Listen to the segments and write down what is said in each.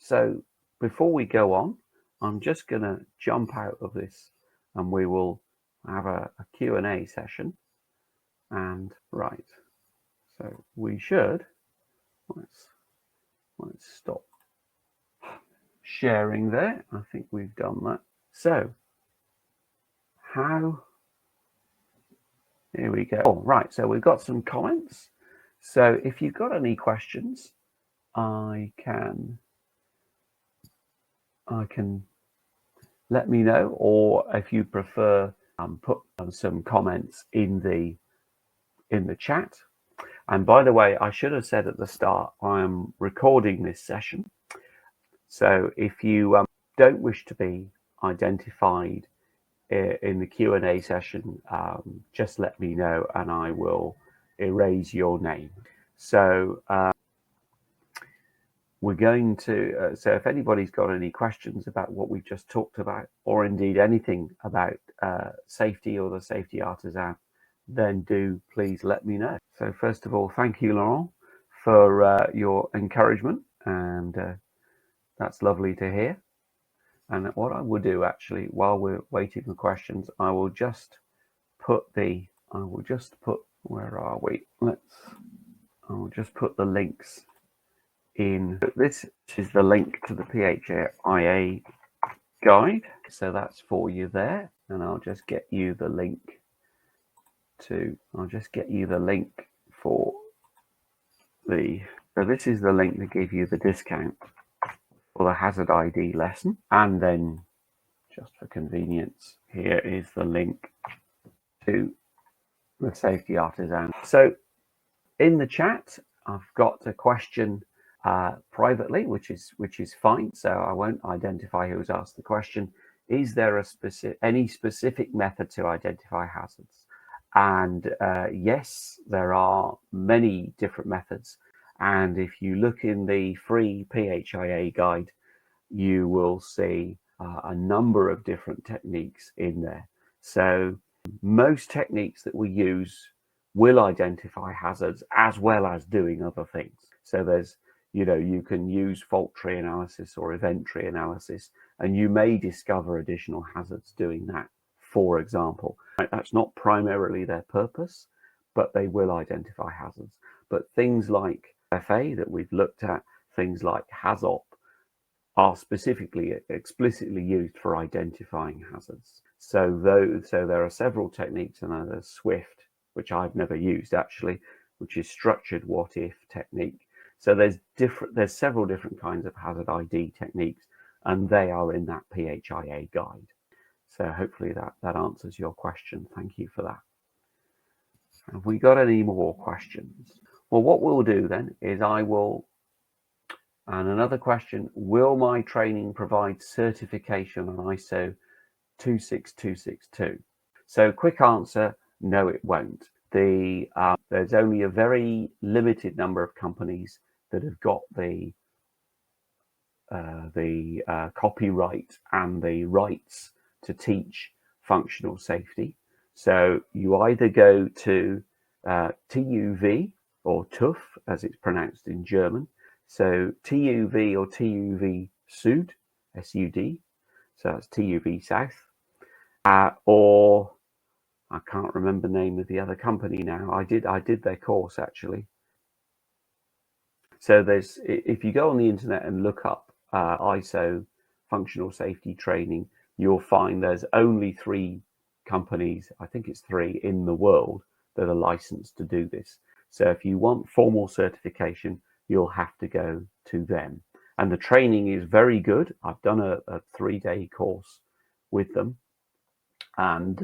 So before we go on, I'm just going to jump out of this and we will have a Q&A session. And right, so we should, let's stop sharing there. I think we've done that. So here we go. Oh, right, so we've got some comments. So if you've got any questions, I can let me know, or if you prefer, put some comments in the chat. And by the way, I should have said at the start, I am recording this session. So if you don't wish to be identified in the Q&A session, just let me know and I will erase your name. So we're going to, so if anybody's got any questions about what we've just talked about, or indeed anything about safety or the Safety Artisan, then do please let me know. So first of all, thank you, Laurent, for your encouragement, and that's lovely to hear. And what I will do actually, while we're waiting for questions, I will just put, where are we? I'll just put the links in. This is the link to the PHIA guide. So that's for you there. And I'll just get you the link for so this is the link that gives you the discount for the Hazard ID lesson. And then just for convenience, here is the link to the Safety Artisan. So in the chat, I've got a question privately, which is fine. So I won't identify who's asked the question. Is there any specific method to identify hazards? And yes, there are many different methods. And if you look in the free PHIA guide, you will see a number of different techniques in there. So most techniques that we use will identify hazards as well as doing other things. So there's, you can use fault tree analysis or event tree analysis, and you may discover additional hazards doing that, for example. That's not primarily their purpose, but they will identify hazards. But things like FA that we've looked at, things like HAZOP, are explicitly used for identifying hazards. So there are several techniques, and there's SWIFT, which I've never used actually, which is structured what if technique. So there's several different kinds of hazard ID techniques, and they are in that PHIA guide. So hopefully that answers your question. Thank you for that. Have we got any more questions? Well, what we'll do then is and another question, will my training provide certification on ISO 26262? So quick answer, no, it won't. There's only a very limited number of companies that have got the copyright and the rights to teach functional safety. So you either go to TÜV or TÜV, as it's pronounced in German. So TÜV or TÜV Süd, SUD. So that's TÜV South. Or I can't remember the name of the other company now. I did their course actually. So if you go on the internet and look up ISO functional safety training, you'll find there's only 3 companies, I think it's 3 in the world, that are licensed to do this. So if you want formal certification, you'll have to go to them. And the training is very good. I've done a 3-day course with them. And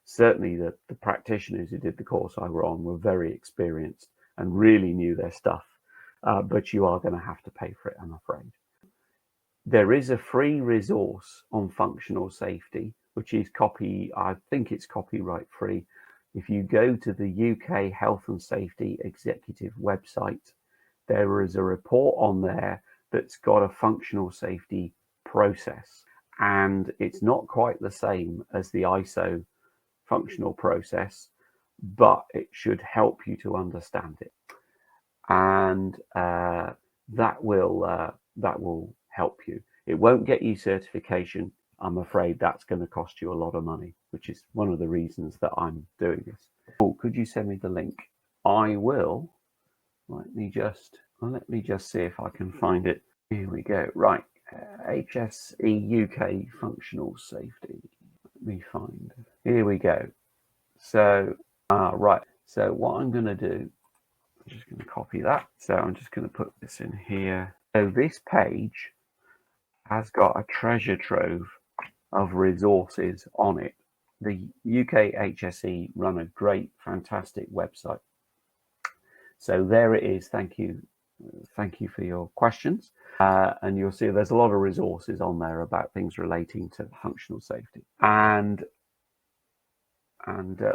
certainly the practitioners who did the course I were on were very experienced and really knew their stuff. But you are going to have to pay for it, I'm afraid. There is a free resource on functional safety, which is I think it's copyright free. If you go to the UK Health and Safety Executive website, there is a report on there that's got a functional safety process. And it's not quite the same as the ISO functional process, but it should help you to understand it. And that will that will help you. It won't get you certification. I'm afraid that's going to cost you a lot of money, which is one of the reasons that I'm doing this. Oh, could you send me the link? I will. Let me just see if I can find it. Here we go. Right, HSE UK functional safety. Let me find. Here we go. So, right. So what I'm going to do, I'm just going to copy that. So I'm just going to put this in here. So this page has got a treasure trove of resources on it. The UK HSE run a great, fantastic website. So there it is. Thank you for your questions. And you'll see there's a lot of resources on there about things relating to functional safety. And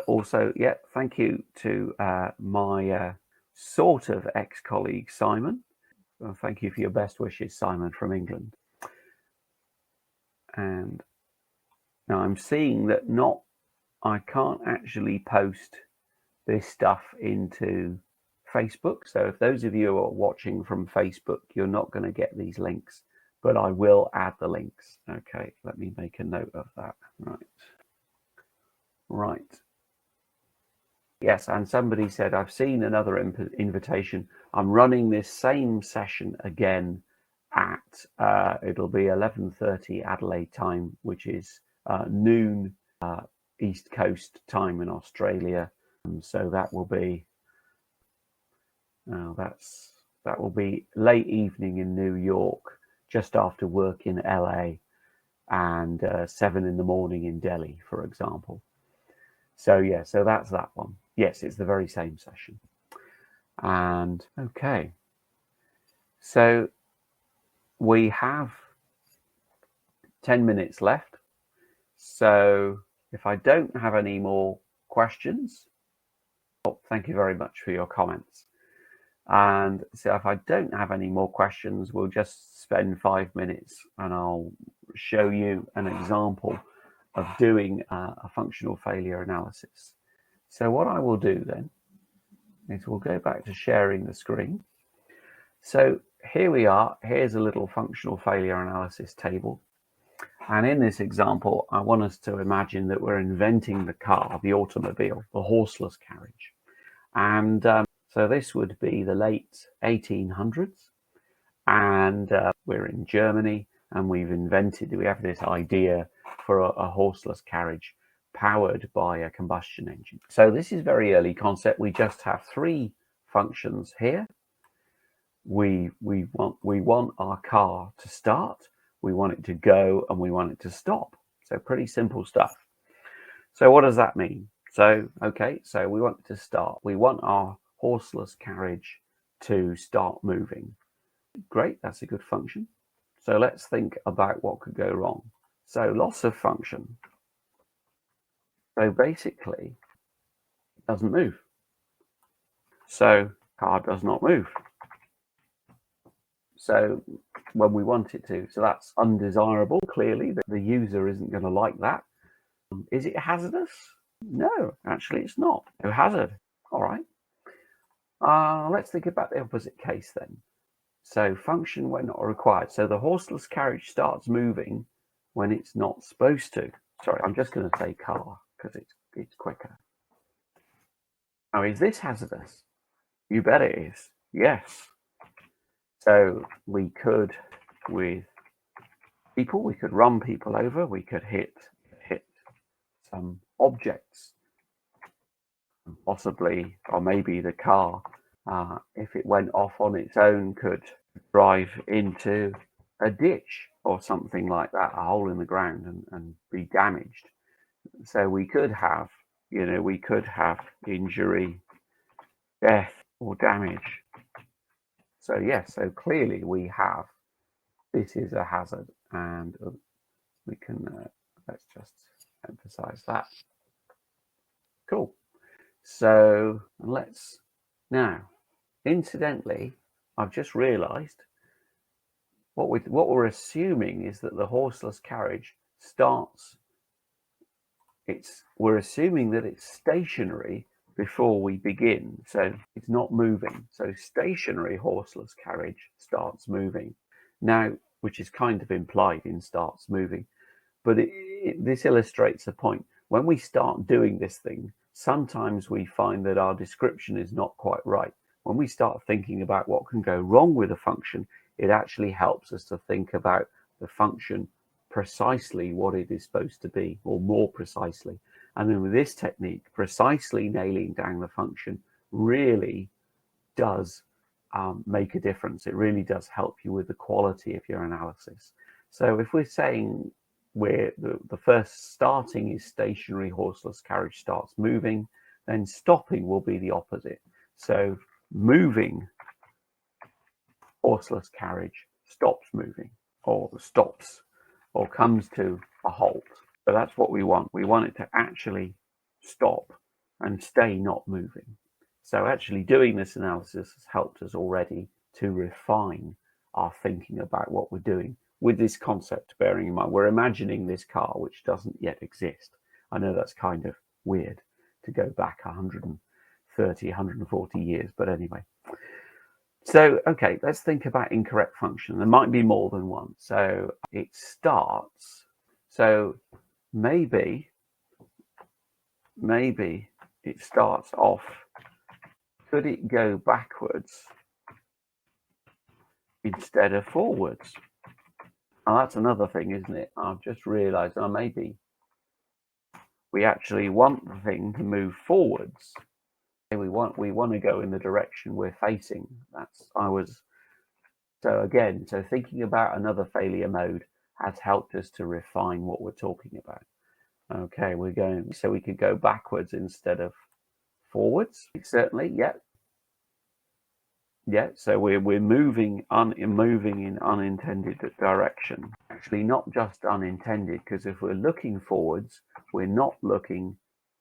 also, yeah, thank you to my sort of ex-colleague, Simon. Well, thank you for your best wishes, Simon from England. And now I'm seeing that I can't actually post this stuff into Facebook. So if those of you who are watching from Facebook, you're not going to get these links, but I will add the links. Okay, let me make a note of that. Right. Yes, and somebody said, I've seen another invitation. I'm running this same session again at, it'll be 11:30 Adelaide time, which is noon East Coast time in Australia. So that will be, that will be late evening in New York, just after work in LA, and 7 in the morning in Delhi, for example. So yeah, so that's that one. Yes, it's the very same session. And okay, so we have 10 minutes left. So if I don't have any more questions, well, thank you very much for your comments. And so if I don't have any more questions, we'll just spend 5 minutes and I'll show you an example of doing a functional failure analysis. So what I will do then is we'll go back to sharing the screen. So here we are. Here's a little functional failure analysis table. And in this example, I want us to imagine that we're inventing the car, the automobile, the horseless carriage. And so this would be the late 1800s. And we're in Germany, and we have this idea for a horseless carriage powered by a combustion engine. So this is very early concept. We just have 3 functions here. We want our car to start, we want it to go, and we want it to stop. So pretty simple stuff. So what does that mean? So, okay, so we want it to start. We want our horseless carriage to start moving. Great, that's a good function. So let's think about what could go wrong. So loss of function. So basically, it doesn't move. So car does not move. So when we want it to, so that's undesirable. Clearly, the user isn't going to like that. Is it hazardous? No, actually, it's not. No hazard. All right. Let's think about the opposite case then. So function when not required. So the horseless carriage starts moving when it's not supposed to. Sorry, I'm just going to say car because it's quicker. Now, is this hazardous? You bet it is. Yes. So we could, with people, we could run people over. We could hit some objects, possibly, or maybe the car, if it went off on its own, could drive into a ditch or something like that, a hole in the ground, and be damaged. So we could have, injury, death, or damage. So yes, so clearly we have, this is a hazard, and we can, let's just emphasize that. Cool. So let's, now, incidentally, I've just realized what we're assuming is that the horseless carriage starts, we're assuming that it's stationary before we begin. So it's not moving. So stationary horseless carriage starts moving. Now, which is kind of implied in starts moving, but this illustrates a point. When we start doing this thing, sometimes we find that our description is not quite right. When we start thinking about what can go wrong with a function, it actually helps us to think about the function precisely what it is supposed to be, or more precisely. And then with this technique, precisely nailing down the function really does make a difference. It really does help you with the quality of your analysis. So if we're saying the first starting is stationary, horseless carriage starts moving, then stopping will be the opposite. So moving horseless carriage stops moving, or stops, or comes to a halt. So that's what we want. We want it to actually stop and stay not moving. So actually doing this analysis has helped us already to refine our thinking about what we're doing with this concept, bearing in mind we're imagining this car which doesn't yet exist. I know that's kind of weird to go back 130, 140 years, but anyway. So, okay, let's think about incorrect function. There might be more than one. So it starts. So maybe it starts off. Could it go backwards instead of forwards? Now, that's another thing, isn't it? I've just realized, maybe we actually want the thing to move forwards. We want to go in the direction we're facing. So again, thinking about another failure mode has helped us to refine what we're talking about. Okay, so we could go backwards instead of forwards. Certainly, yeah. So we're moving in unintended direction. Actually, not just unintended, because if we're looking forwards, we're not looking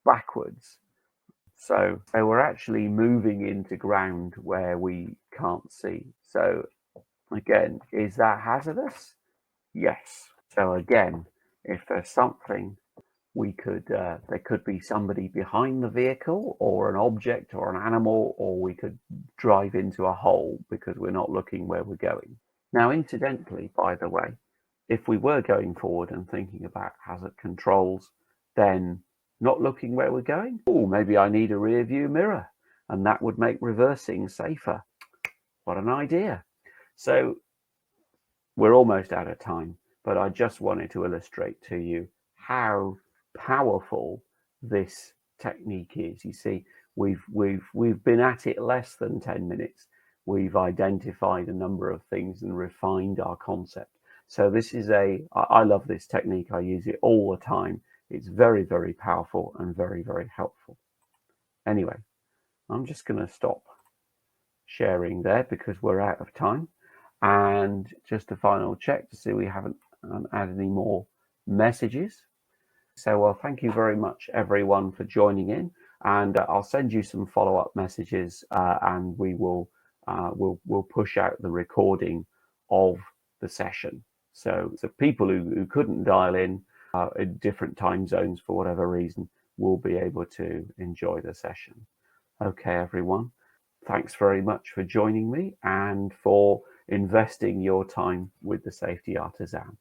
backwards. So we're actually moving into ground where we can't see. So again, is that hazardous? Yes. So again, if there's something there could be somebody behind the vehicle, or an object, or an animal, or we could drive into a hole because we're not looking where we're going. Now, incidentally, by the way, if we were going forward and thinking about hazard controls, then not looking where we're going, maybe I need a rear view mirror, and that would make reversing safer. What an idea. So we're almost out of time, but I just wanted to illustrate to you how powerful this technique is. You see, we've been at it less than 10 minutes. We've identified a number of things and refined our concept. So this is I love this technique. I use it all the time. It's very, very powerful and very, very helpful. Anyway, I'm just going to stop sharing there because we're out of time. And just a final check to see we haven't added any more messages. So, well, thank you very much, everyone, for joining in. And I'll send you some follow-up messages, and we will we'll push out the recording of the session. So people who couldn't dial in different time zones for whatever reason will be able to enjoy the session. Okay, everyone. Thanks very much for joining me and for investing your time with the Safety Artisan.